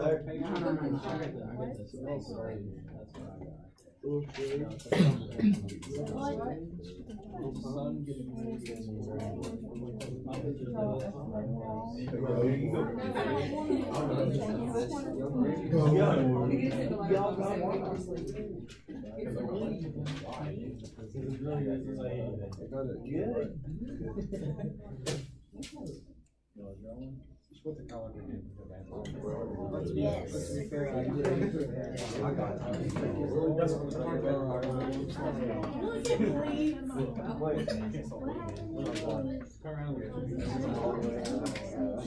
What the color we did. Yes. Does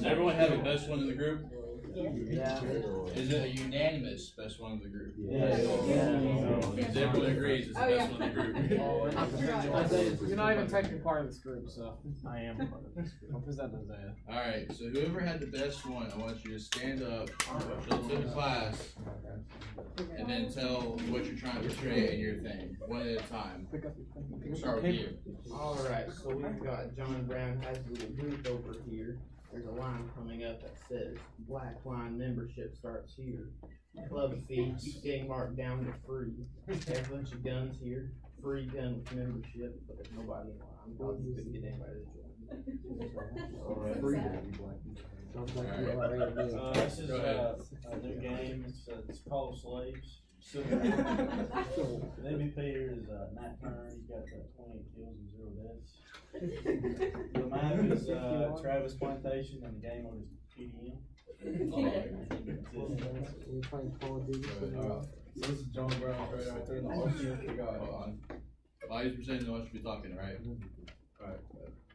everyone have a best one in the group? Yeah. Is it a unanimous best one of the group? Yeah. Because everyone agrees it's the best one of the group. You're not even technically part of this group, so. I am part of this. I'll present Isaiah. Alright, so whoever had the best one, I want you to stand up, show it to the class, and then tell what you're trying to portray in your thing, one at a time. We'll start with you. Alright, so we've got John Brown has a little booth over here. There's a line coming up that says Black Line membership starts here. Club fee keeps getting marked down to free. Have a bunch of guns here, free gun with membership, but there's nobody in line. I'll just couldn't get anybody to join. This is Go ahead. a new game, it's called Slaves. So, the MVP here is Nat Turner, he's got 28 kills and 0 deaths. The map is Travis Plantation and the game mode is PDM. So this is John Brown, right there in the auction. We got, Hold on. While he's presenting, what should be talking, right? alright,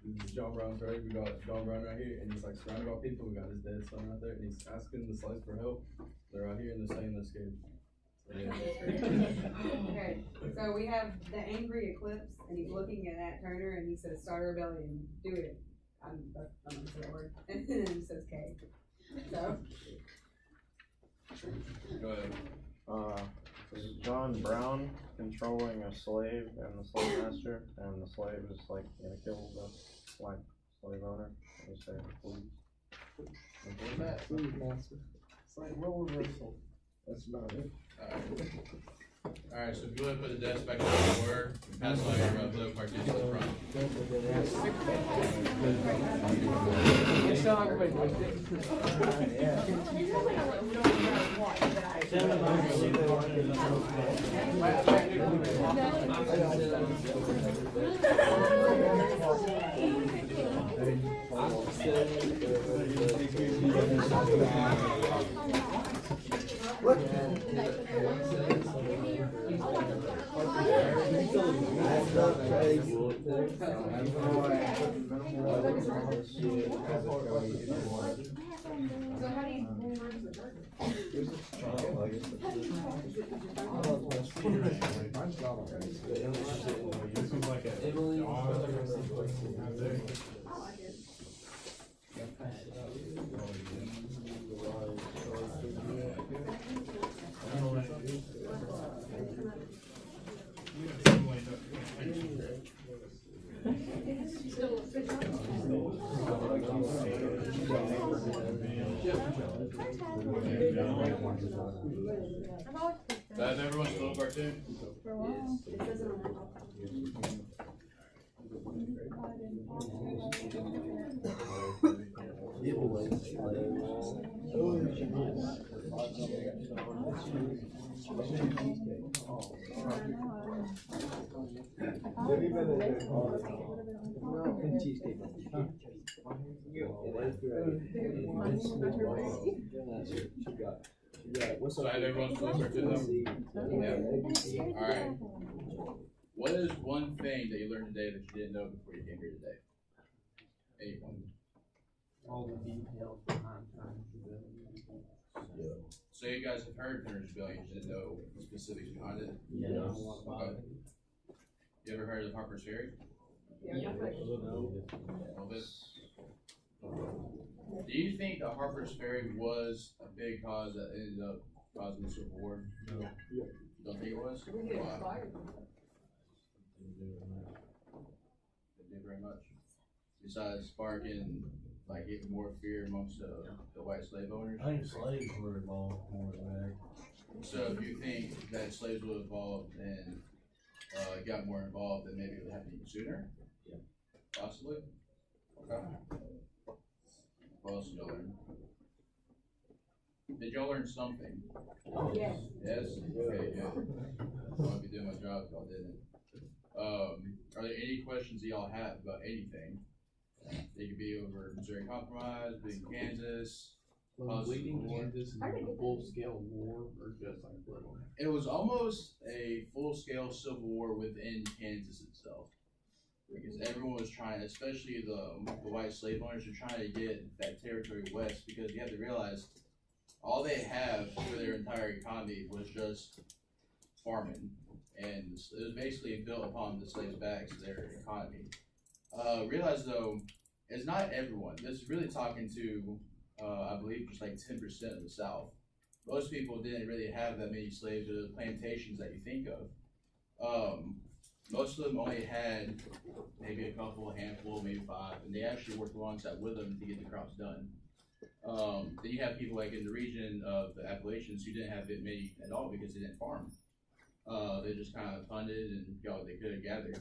this is John Brown's right. We got John Brown right here, and he's like surrounded by people. We got his dead son right there, and he's asking the slaves for help. They're out here and they're saying they're scared. So, yeah. Okay, so we have the angry eclipse, and he's looking at Nat Turner, and he says, "Start a rebellion, do it." I'm not gonna say that word. And then he says, "K." So Go ahead. This is John Brown controlling a slave and the slave master, and the slave is like gonna kill the like slave owner. They say please. It's like role reversal. That's about it. Alright, so if you want to put the desk back where they were, pass all your blue cartridges to the front. It's not everybody. So how do you reverse the burger? This was like a. Do I have everyone's little cartoon? For a while. It says it on the top. So I have everyone's little cartoon though? Yeah. Alright. What is one thing that you learned today that you didn't know before you came here today? Anyone? All the details behind Turner's rebellion. So you guys have heard Turner's Rebellion, you didn't know the specifics behind it? Yes. Okay. You ever heard of Harper's Ferry? Yeah. A little bit? Do you think that Harper's Ferry was a big cause that ended up causing the Civil War? No. You don't think it was? We get Why? expired. It did very much. Besides sparking like even more fear amongst the white slave owners. I think slaves were involved more than that. So if you think that slaves would have evolved and got more involved, then maybe it would happen even sooner? Yeah. Possibly? Okay. What else did y'all learn? Did y'all learn something? Yes. Yes? Okay, good. I want to be doing my job if y'all didn't. Are there any questions that y'all have about anything? They could be over Missouri Compromise, being Kansas. Was Bleeding Kansas a full-scale war or just like little? It was almost a full-scale civil war within Kansas itself. Because everyone was trying, especially the white slave owners, were trying to get that territory west, because you have to realize all they have for their entire economy was just farming, and it was basically built upon the slaves' backs, their economy. Realize though, it's not everyone. This is really talking to, I believe, just like 10% of the South. Most people didn't really have that many slaves or the plantations that you think of. Most of them only had maybe a couple, a handful, maybe 5, and they actually worked alongside with them to get the crops done. Then you have people like in the region of the Appalachians who didn't have that many at all because they didn't farm. They just kind of funded and got what they could gather.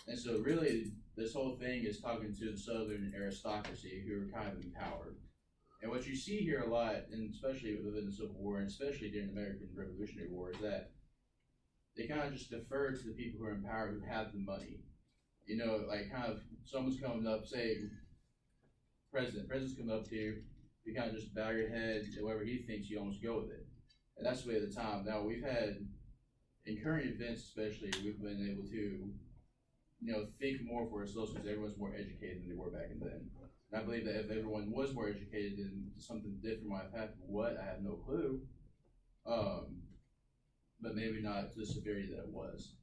And so really, this whole thing is talking to the Southern aristocracy who are kind of empowered. And what you see here a lot, and especially within the Civil War, and especially during the American Revolutionary War, is that they kind of just defer to the people who are empowered, who have the money. You know, like kind of someone's coming up, say, president's coming up to you, you kind of just bow your head to wherever he thinks, you almost go with it. And that's the way of the time. Now, we've had, in current events especially, we've been able to, think more for ourselves because everyone's more educated than they were back then. And I believe that if everyone was more educated, then something different might have happened. What? I have no clue. But maybe not to the severity that it was,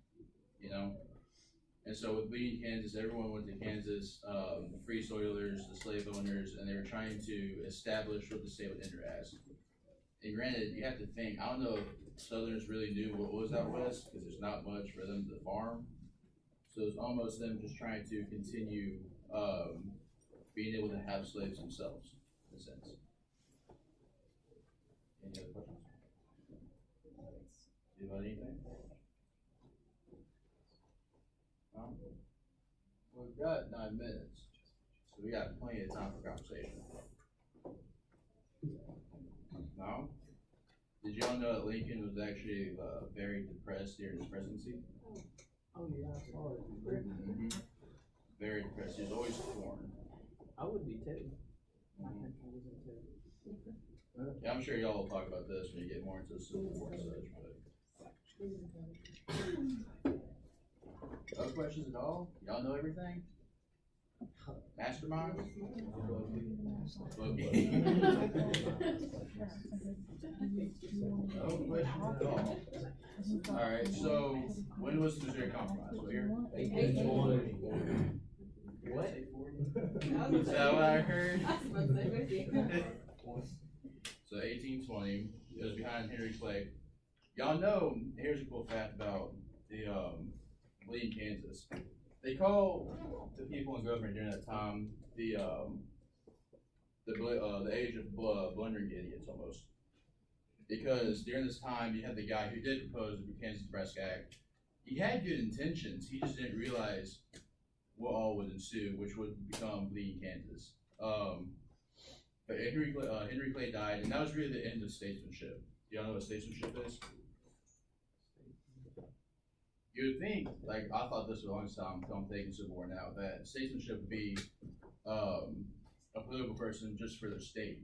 And so with Bleeding Kansas, everyone went to Kansas, the free soilers, the slave owners, and they were trying to establish what the state would enter as. And granted, you have to think, I don't know if Southerners really knew what was out west, because there's not much for them to farm. So it's almost them just trying to continue being able to have slaves themselves, in a sense. Any other questions? About anything? We've got 9 minutes, so we got plenty of time for conversation. No? Did y'all know that Lincoln was actually very depressed during his presidency? Oh yeah, I saw it. Mm-hmm. Very depressed. He was always torn. I would be too. I think I was too. Yeah, I'm sure y'all will talk about this when you get more into the Civil War and such, but. Other questions at all? Y'all know everything? Mastermind? No questions at all. Alright, so when was the Missouri Compromise? What year? 1840. What? Is that what I heard? So 1820, it was behind Henry Clay. Y'all know, here's a cool fact about the Bleeding Kansas. They call the people in government during that time the age of blundering idiots almost. Because during this time, you had the guy who did propose the Kansas-Nebraska Act. He had good intentions, he just didn't realize what all would ensue, which would become Bleeding Kansas. But Henry Clay died, and that was really the end of statesmanship. Do y'all know what statesmanship is? You would think, like, I thought this for a long time until I'm taking Civil War now, that statesmanship would be a political person just for their state.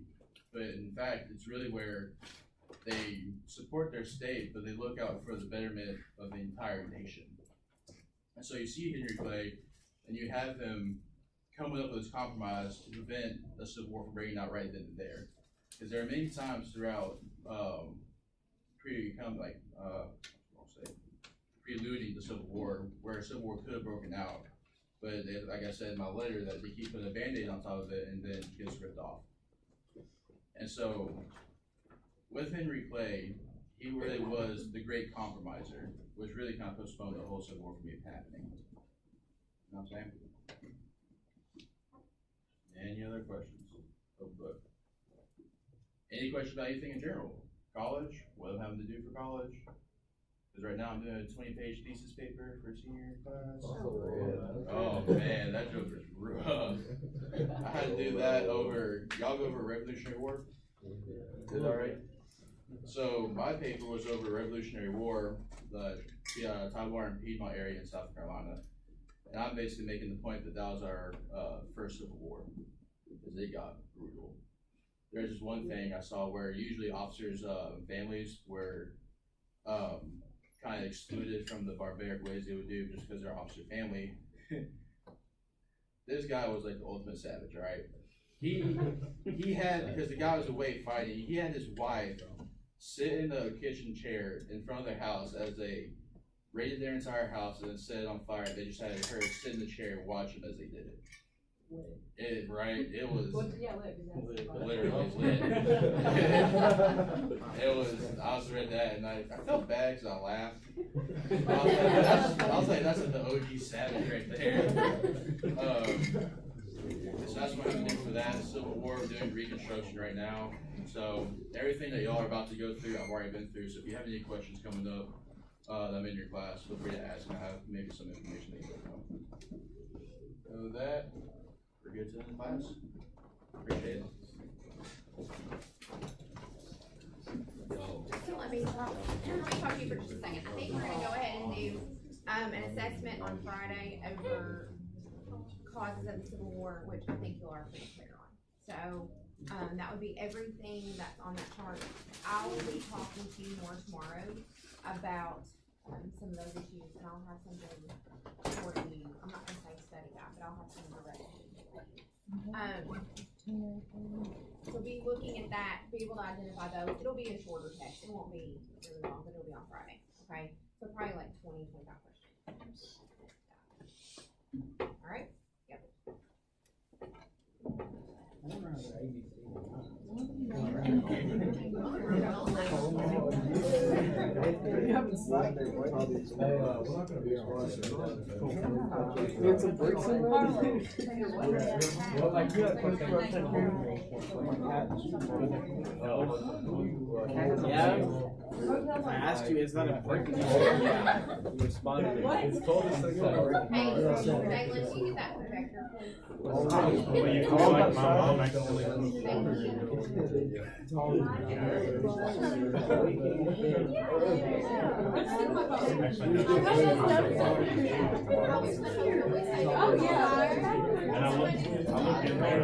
But in fact, it's really where they support their state, but they look out for the betterment of the entire nation. And so you see Henry Clay, and you have him coming up with this compromise to prevent a civil war from breaking out right then and there. Because there are many times throughout preluding the Civil War where a Civil War could have broken out. But they, like I said in my letter, that they keep putting a Band-Aid on top of it and then it gets ripped off. And so with Henry Clay, he really was the great compromiser, which really kind of postponed the whole Civil War from even happening. You know what I'm saying? Any other questions of the book? Any questions about anything in general? College? What I'm having to do for college? Because right now I'm doing a 20-page thesis paper for senior class. Oh man, that joke is rough. I had to do that over, y'all go over Revolutionary War? Is that right? So my paper was over Revolutionary War, the Tidewater and Piedmont area in South Carolina. And I'm basically making the point that that was our first Civil War, because it got brutal. There's just one thing I saw where usually officers' families were kind of excluded from the barbaric ways they would do just because they're officer family. This guy was like the ultimate savage, right? He had, because the guy was away fighting, he had his wife sit in the kitchen chair in front of their house as they raided their entire house and then set it on fire. They just had her sit in the chair and watch them as they did it. It was literally lit. It was, I was read that and I felt bad because I laughed. I was like, that's like the OG savage right there. So that's what I'm doing for that. Civil War, we're doing Reconstruction right now. So everything that y'all are about to go through, I've already been through. So if you have any questions coming up, that I'm in your class, feel free to ask and I have maybe some information that you don't know. Other than that, we're good to end the class. Appreciate it. So let me talk to you for just a second. I think we're gonna go ahead and do, an assessment on Friday over causes of the Civil War, which I think you are pretty clear on. So, that would be everything that's on that chart. I will be talking to you more tomorrow about, some of those issues, and I'll have something for you. I'm not gonna say study guide, but I'll have some directions. So be looking at that, be able to identify those. It'll be a shorter text. It won't be really long, but it'll be on Friday. Okay? So probably like 20, 25 questions. All right? Yep. Yeah. I asked you, is that a break? You responded. Hey, Jalen, can you get that projector, please? Well, you call like my mom accidentally. Oh, yeah. And I looked in there.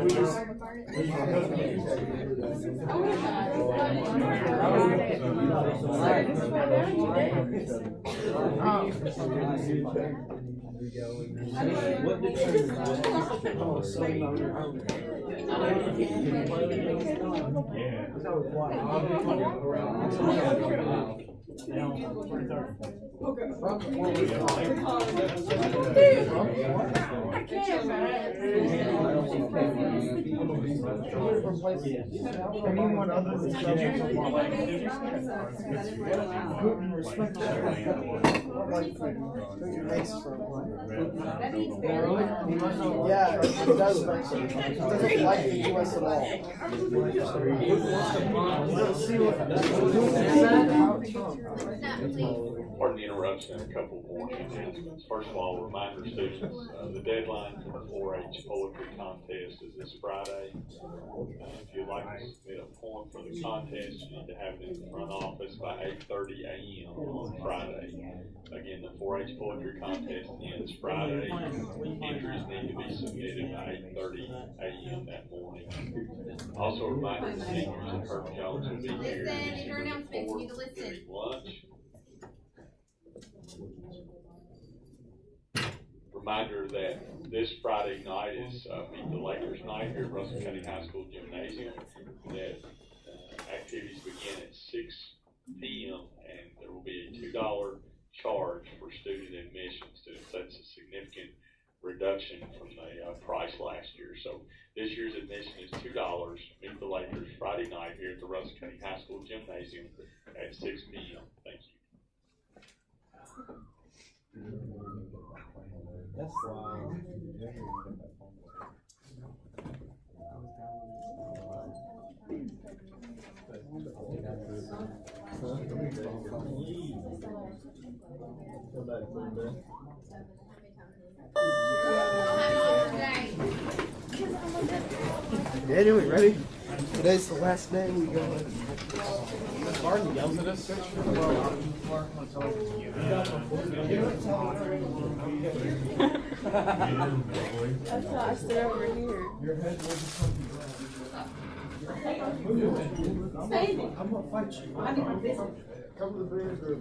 Yeah, it doesn't like the US at all. Pardon the interruption, a couple more announcements. First of all, reminder students, the deadline for the 4-H poetry contest is this Friday. If you'd like to submit a poem for the contest, you need to have it in the front office by 8:30 a.m. on Friday. Again, the 4-H poetry contest ends Friday. Entries need to be submitted by 8:30 a.m. that morning. Also, a reminder the seniors at Herb Jones will be here. Listen, in your announcements, you need to listen. During lunch. Reminder that this Friday night is Meet the Lakers night here at Russell County High School Gymnasium. That activities begin at 6 p.m. and there will be a $2 charge for student admission. Students, that's a significant reduction from the price last year. So this year's admission is $2. Meet the Lakers Friday night here at the Russell County High School Gymnasium at 6 p.m. Thank you. That's wild. Daniel, we ready? Today's the last day we go. Miss Martin yells at us. That's why I sit over here. Your head will be coming back. I'm gonna fight you. Come to the bridge or